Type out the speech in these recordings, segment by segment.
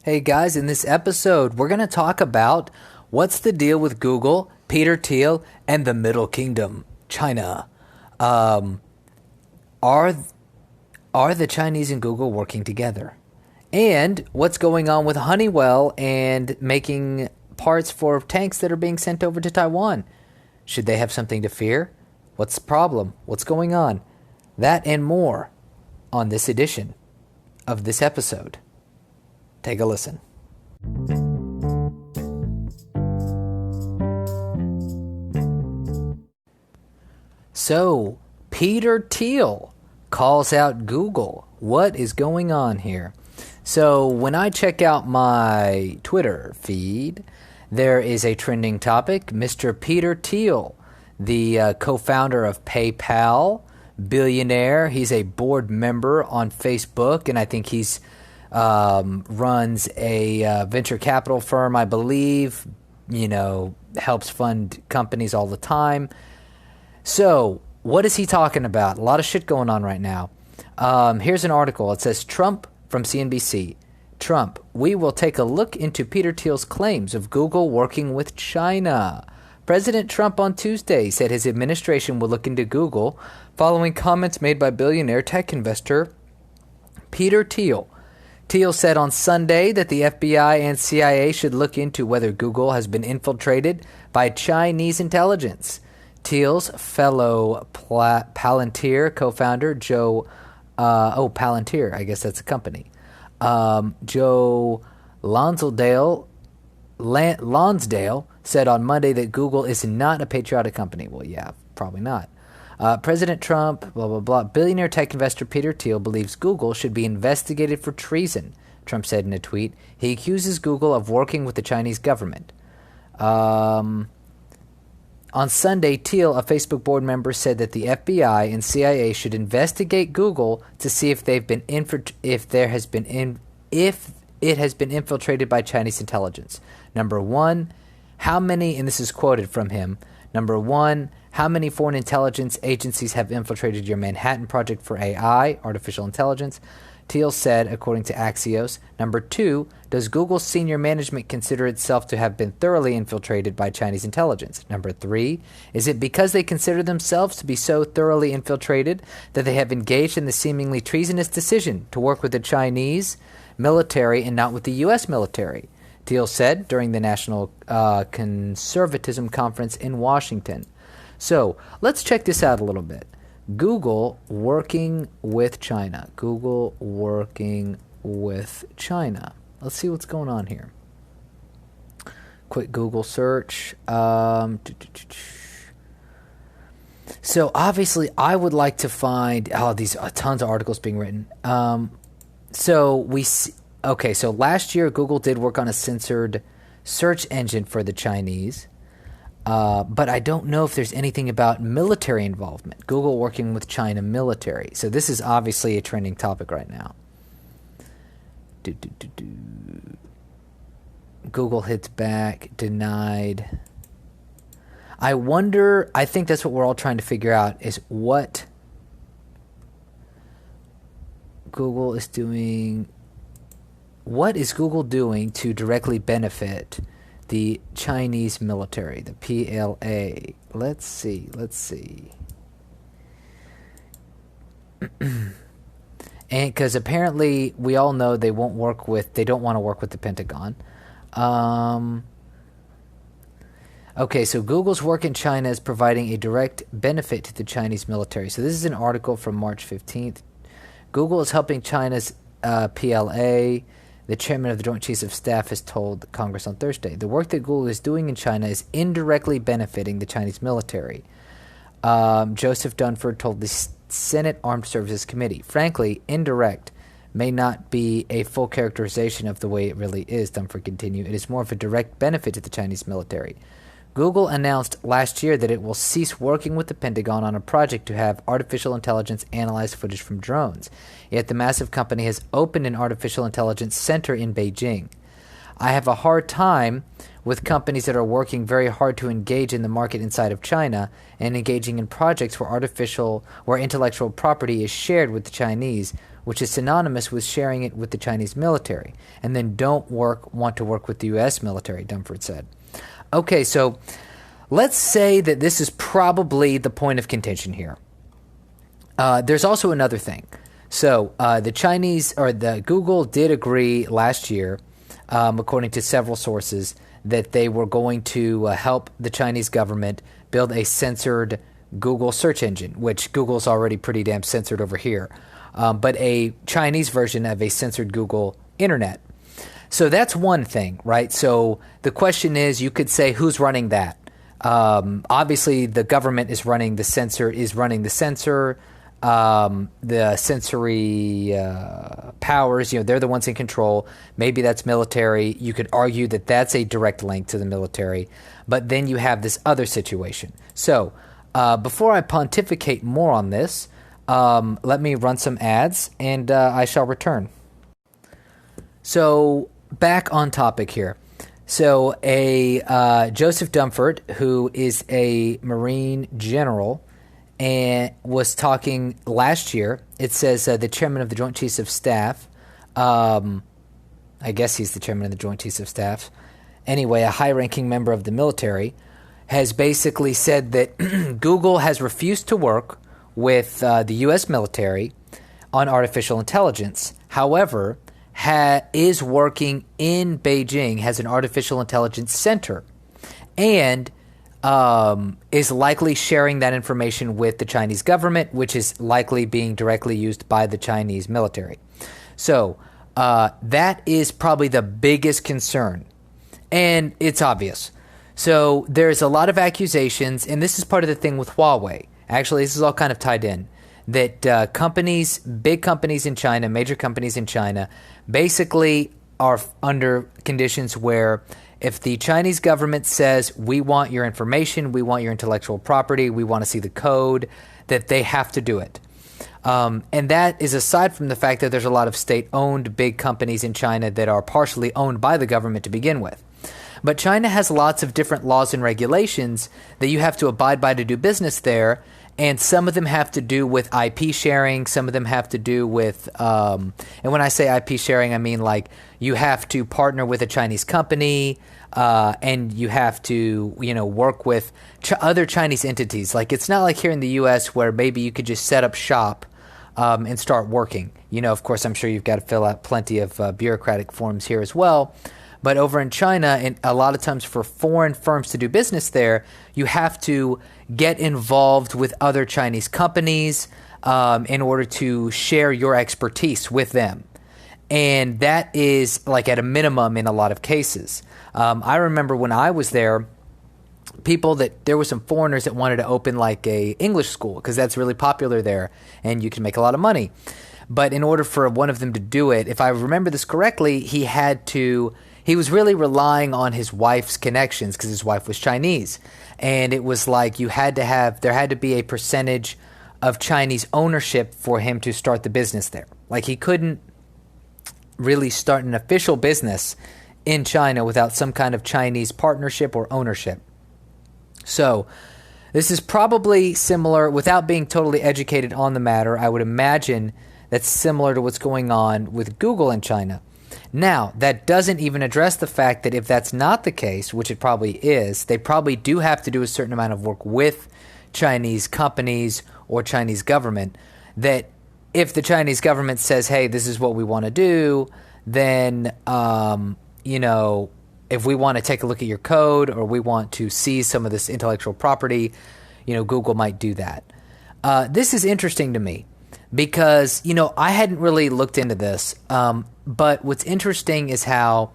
Hey guys, in this episode, we're going to talk about what's the deal with Google, Peter Thiel, and the Middle Kingdom, China. Um, are are the Chinese and Google working together? And what's going on with Honeywell and making parts for tanks that are being sent over to Taiwan? Should they have something to fear? What's the problem? What's going on? That and more on this edition of this episode. Take a listen. So, Peter Thiel calls out Google. What is going on here? So, when I check out my Twitter feed, there is a trending topic. Mr. Peter Thiel, the co-founder of PayPal, billionaire. He's a board member on Facebook, and I think he's runs a venture capital firm, I believe, helps fund companies all the time. So what is he talking about? A lot of shit going on right now. Here's an article. It says, Trump from CNBC. Trump, we will take a look into Peter Thiel's claims of Google working with China. President Trump on Tuesday said his administration will look into Google following comments made by billionaire tech investor Peter Thiel. Thiel said on Sunday that the FBI and CIA should look into whether Google has been infiltrated by Chinese intelligence. Thiel's fellow Palantir co-founder Palantir, I guess that's a company, Joe Lonsdale said on Monday that Google is not a patriotic company. Well, yeah, probably not. President Trump, blah, blah, blah. Billionaire tech investor Peter Thiel believes Google should be investigated for treason, Trump said in a tweet. He accuses Google of working with the Chinese government. On Sunday, Thiel, a Facebook board member, said that the FBI and CIA should investigate Google to see if it has been infiltrated by Chinese intelligence. Number one, how many, and this is quoted from him, number one, how many foreign intelligence agencies have infiltrated your Manhattan Project for AI, artificial intelligence? Thiel said, according to Axios. Number two, does Google's senior management consider itself to have been thoroughly infiltrated by Chinese intelligence? Number three, is it because they consider themselves to be so thoroughly infiltrated that they have engaged in the seemingly treasonous decision to work with the Chinese military and not with the U.S. military? Thiel said during the National Conservatism Conference in Washington. So let's check this out a little bit. Google working with China. Google working with China. Let's see what's going on here. Quick Google search. So obviously I would like to find these tons of articles being written. So last year Google did work on a censored search engine for the Chinese. But I don't know if there's anything about military involvement. Google working with China military. So this is obviously a trending topic right now. Google hits back, denied. I think that's what we're all trying to figure out is what Google is doing. What is Google doing to directly benefit the Chinese military, the PLA? Let's see. And because apparently we all know they don't want to work with the Pentagon. So Google's work in China is providing a direct benefit to the Chinese military. So this is an article from March 15th. Google is helping China's PLA. The chairman of the Joint Chiefs of Staff has told Congress on Thursday. The work that Google is doing in China is indirectly benefiting the Chinese military. Joseph Dunford told the Senate Armed Services Committee. Frankly, indirect may not be a full characterization of the way it really is, Dunford continued. It is more of a direct benefit to the Chinese military. Google announced last year that it will cease working with the Pentagon on a project to have artificial intelligence analyze footage from drones. Yet the massive company has opened an artificial intelligence center in Beijing. I have a hard time with companies that are working very hard to engage in the market inside of China and engaging in projects where intellectual property is shared with the Chinese. which is synonymous with sharing it with the Chinese military, and then don't want to work with the U.S. military, Dunford said. Okay, so let's say that this is probably the point of contention here. There's also another thing. So the Google did agree last year, according to several sources, that they were going to help the Chinese government build a censored Google search engine, which Google's already pretty damn censored over here, but a Chinese version of a censored Google Internet. So that's one thing, right? So the question is, you could say, who's running that? Obviously, the government is running the censor, the sensory powers, they're the ones in control. Maybe that's military. You could argue that that's a direct link to the military. But then you have this other situation. So before I pontificate more on this, let me run some ads, and I shall return. So back on topic here. So Joseph Dunford, who is a Marine general, and was talking last year. It says the chairman of the Joint Chiefs of Staff, I guess he's the chairman of the Joint Chiefs of Staff, anyway, a high-ranking member of the military, has basically said that Google has refused to work with the U.S. military on artificial intelligence. However, is working in Beijing, has an artificial intelligence center, and is likely sharing that information with the Chinese government, which is likely being directly used by the Chinese military. So that is probably the biggest concern, and it's obvious. So there's a lot of accusations, and this is part of the thing with Huawei. Actually, this is all kind of tied in, that big companies in China, major companies in China, basically are under conditions where if the Chinese government says, we want your information, we want your intellectual property, we want to see the code, that they have to do it. And that is aside from the fact that there's a lot of state-owned big companies in China that are partially owned by the government to begin with. But China has lots of different laws and regulations that you have to abide by to do business there, and some of them have to do with IP sharing, some of them have to do with, and when I say IP sharing, I mean like you have to partner with a Chinese company, and you have to, work with other Chinese entities. Like it's not like here in the U.S. where maybe you could just set up shop and start working. Of course, I'm sure you've got to fill out plenty of bureaucratic forms here as well. But over in China, and a lot of times for foreign firms to do business there, you have to get involved with other Chinese companies in order to share your expertise with them. And that is like at a minimum in a lot of cases. I remember when I was there, there were some foreigners that wanted to open like a English school because that's really popular there and you can make a lot of money. But in order for one of them to do it, if I remember this correctly, he was really relying on his wife's connections because his wife was Chinese. And it was like there had to be a percentage of Chinese ownership for him to start the business there. Like he couldn't really start an official business in China without some kind of Chinese partnership or ownership. So this is probably similar, without being totally educated on the matter, I would imagine that's similar to what's going on with Google in China. Now, that doesn't even address the fact that if that's not the case, which it probably is, they probably do have to do a certain amount of work with Chinese companies or Chinese government, that if the Chinese government says, hey, this is what we want to do, then, if we want to take a look at your code or we want to seize some of this intellectual property, Google might do that. This is interesting to me because, I hadn't really looked into this. But what's interesting is how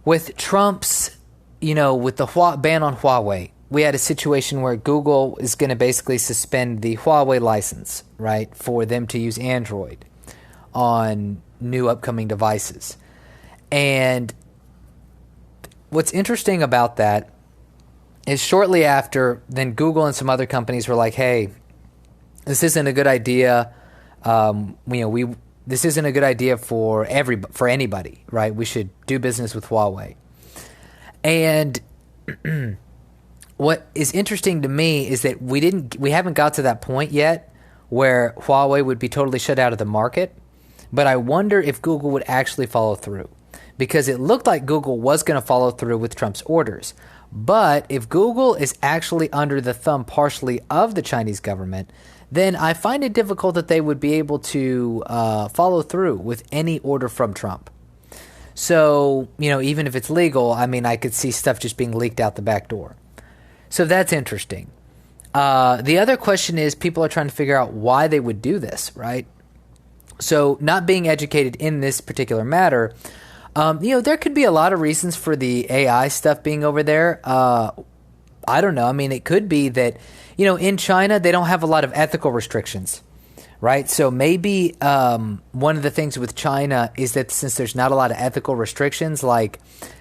with Trump's, with the ban on Huawei, we had a situation where Google is going to basically suspend the Huawei license, right, for them to use Android on new upcoming devices. And what's interesting about that is shortly after, then Google and some other companies were like, hey, this isn't a good idea. This isn't a good idea for anybody, right? We should do business with Huawei. And what is interesting to me is that we haven't got to that point yet where Huawei would be totally shut out of the market. But I wonder if Google would actually follow through, because it looked like Google was going to follow through with Trump's orders. But if Google is actually under the thumb partially of the Chinese government, then I find it difficult that they would be able to follow through with any order from Trump. So, even if it's legal, I could see stuff just being leaked out the back door. So that's interesting. The other question is, people are trying to figure out why they would do this, right? So not being educated in this particular matter, there could be a lot of reasons for the AI stuff being over there. I don't know. It could be that, in China, they don't have a lot of ethical restrictions, right? So maybe one of the things with China is that since there's not a lot of ethical restrictions, like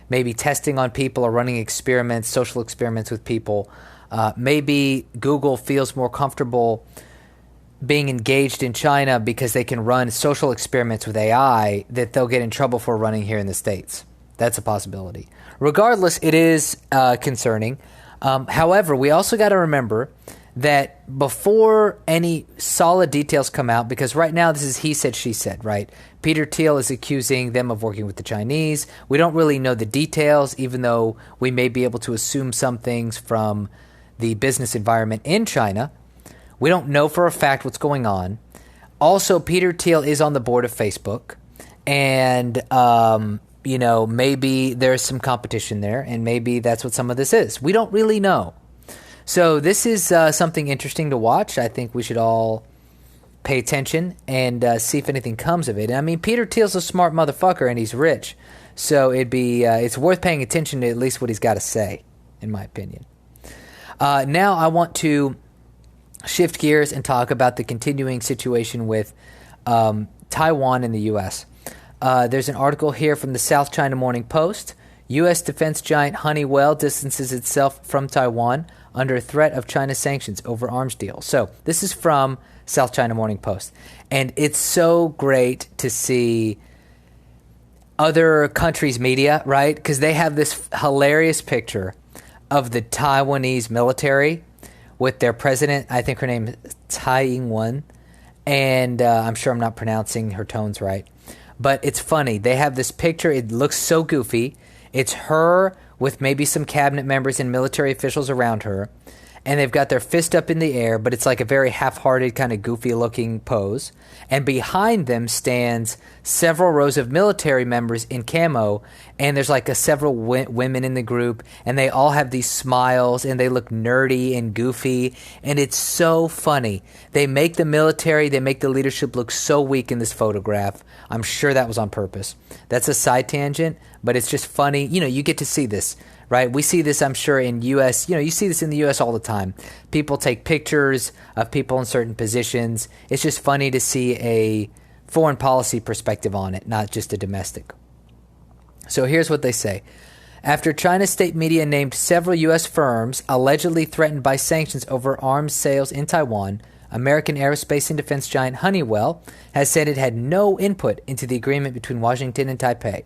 maybe testing on people or running experiments, social experiments with people, maybe Google feels more comfortable being engaged in China because they can run social experiments with AI that they'll get in trouble for running here in the States. That's a possibility. Regardless, it is concerning. However, we also got to remember that before any solid details come out, because right now this is he said, she said, right? Peter Thiel is accusing them of working with the Chinese. We don't really know the details, even though we may be able to assume some things from the business environment in China. We don't know for a fact what's going on. Also, Peter Thiel is on the board of Facebook, and maybe there's some competition there, and maybe that's what some of this is. We don't really know. So this is something interesting to watch. I think we should all pay attention and see if anything comes of it. Peter Thiel's a smart motherfucker, and he's rich, so it's worth paying attention to at least what he's got to say, in my opinion. Now I want to shift gears and talk about the continuing situation with Taiwan and the U.S. There's an article here from the South China Morning Post. U.S. defense giant Honeywell distances itself from Taiwan under threat of China's sanctions over arms deal. So this is from South China Morning Post. And it's so great to see other countries' media, right? Because they have this hilarious picture of the Taiwanese military with their president. I think her name is Tsai Ing-wen. And I'm sure I'm not pronouncing her tones right. But it's funny. They have this picture. It looks so goofy. It's her with maybe some cabinet members and military officials around her. And they've got their fist up in the air, but it's like a very half-hearted, kind of goofy-looking pose. And behind them stands several rows of military members in camo, and there's like several women in the group, and they all have these smiles, and they look nerdy and goofy, and it's so funny. They make the leadership look so weak in this photograph. I'm sure that was on purpose. That's a side tangent, but it's just funny. You get to see this. Right? We see this, I'm sure, in U.S. You see this in the U.S. all the time. People take pictures of people in certain positions. It's just funny to see a foreign policy perspective on it, not just a domestic. So here's what they say. After China's state media named several U.S. firms allegedly threatened by sanctions over arms sales in Taiwan, American aerospace and defense giant Honeywell has said it had no input into the agreement between Washington and Taipei.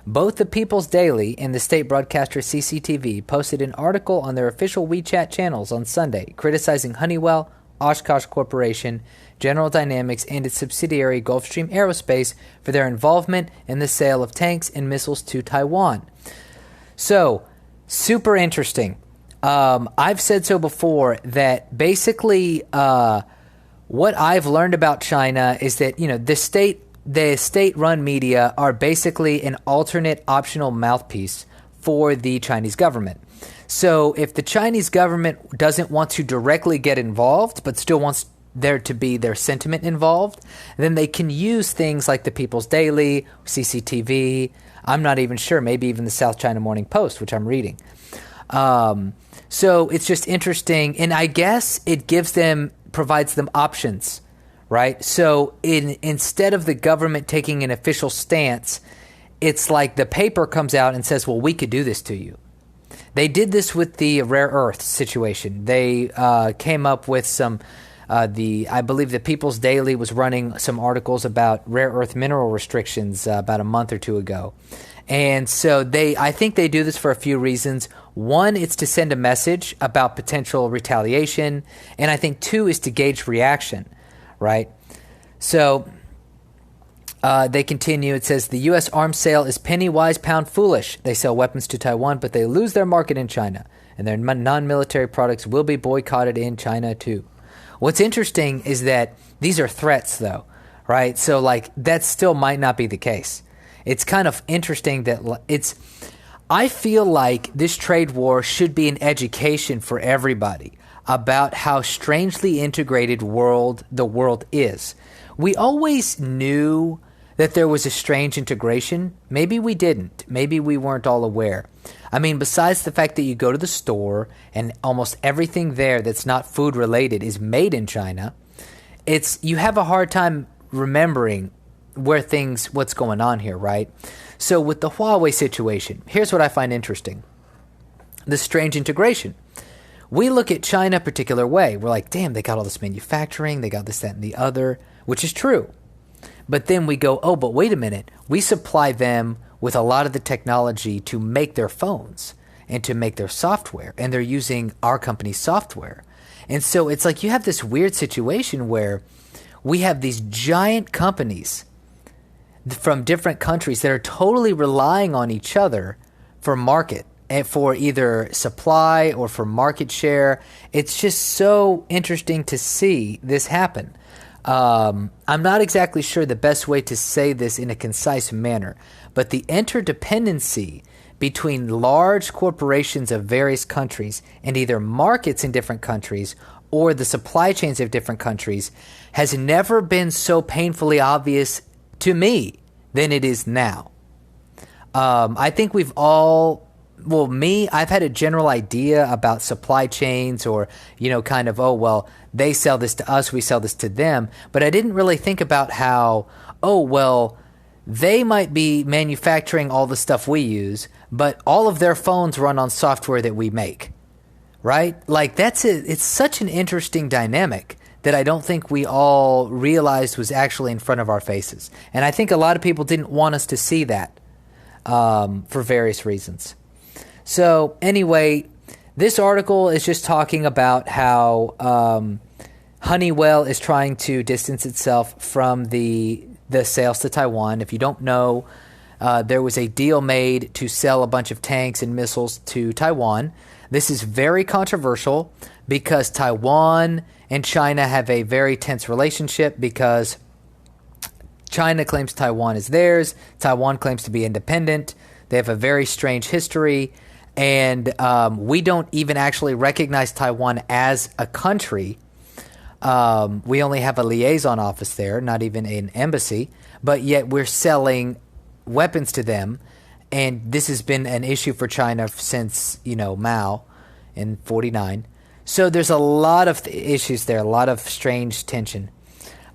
Both the People's Daily and the state broadcaster CCTV posted an article on their official WeChat channels on Sunday criticizing Honeywell, Oshkosh Corporation, General Dynamics, and its subsidiary Gulfstream Aerospace for their involvement in the sale of tanks and missiles to Taiwan. So, super interesting. I've said so before that basically what I've learned about China is that, the state-run media are basically an alternate optional mouthpiece for the Chinese government. So if the Chinese government doesn't want to directly get involved but still wants there to be their sentiment involved, then they can use things like the People's Daily, CCTV, I'm not even sure, maybe even the South China Morning Post, which I'm reading. So it's just interesting, and I guess it provides them options. Right? So instead of the government taking an official stance, it's like the paper comes out and says, well, we could do this to you. They did this with the rare earth situation. They came up with some, I believe the People's Daily was running some articles about rare earth mineral restrictions about a month or two ago. And so I think they do this for a few reasons. One, it's to send a message about potential retaliation. And I think two is to gauge reaction. right? So they continue. It says, the U.S. arms sale is penny wise, pound foolish. They sell weapons to Taiwan, but they lose their market in China. And their non-military products will be boycotted in China too. What's interesting is that these are threats, though, right? So, like, that still might not be the case. It's kind of interesting that I feel like this trade war should be an education for everybody about how strangely integrated the world is. We always knew that there was a strange integration. Maybe we didn't. Maybe we weren't all aware. I mean, besides the fact that you go to the store and almost everything there that's not food related is made in China, you have a hard time remembering what's going on here, right? So with the Huawei situation, here's what I find interesting. The strange integration. We look at China a particular way. We're like, damn, they got all this manufacturing, they got this, that, and the other, which is true. But then we go, oh, but wait a minute. We supply them with a lot of the technology to make their phones and to make their software, and they're using our company's software. And so it's like you have this weird situation where we have these giant companies from different countries that are totally relying on each other for market and for either supply or for market share. It's just so interesting to see this happen. I'm not exactly sure the best way to say this in a concise manner, but the interdependency between large corporations of various countries and either markets in different countries or the supply chains of different countries has never been so painfully obvious to me than it is now. I think I've had a general idea about supply chains or, kind of, oh, well, they sell this to us, we sell this to them. But I didn't really think about how, oh, well, they might be manufacturing all the stuff we use, but all of their phones run on software that we make, right? Like, it's such an interesting dynamic that I don't think we all realized was actually in front of our faces. And I think a lot of people didn't want us to see that for various reasons. So anyway, this article is just talking about how Honeywell is trying to distance itself from the sales to Taiwan. If you don't know, there was a deal made to sell a bunch of tanks and missiles to Taiwan. This is very controversial because Taiwan and China have a very tense relationship because China claims Taiwan is theirs. Taiwan claims to be independent. They have a very strange history. And we don't even actually recognize Taiwan as a country. We only have a liaison office there, not even an embassy. But yet we're selling weapons to them. And this has been an issue for China since, Mao in 1949. So there's a lot of issues there, a lot of strange tension.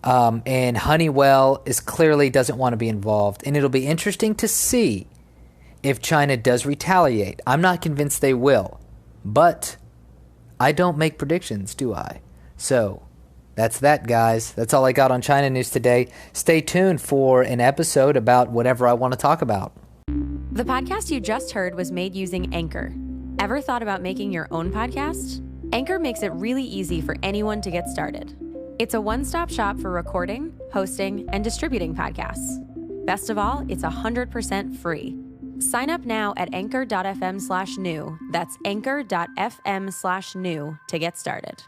And Honeywell clearly doesn't want to be involved. And it'll be interesting to see if China does retaliate. I'm not convinced they will, but I don't make predictions, do I? So that's that, guys. That's all I got on China news today. Stay tuned for an episode about whatever I want to talk about. The podcast you just heard was made using Anchor. Ever thought about making your own podcast? Anchor makes it really easy for anyone to get started. It's a one-stop shop for recording, hosting, and distributing podcasts. Best of all, it's 100% free. Sign up now at anchor.fm/new. That's anchor.fm/new to get started.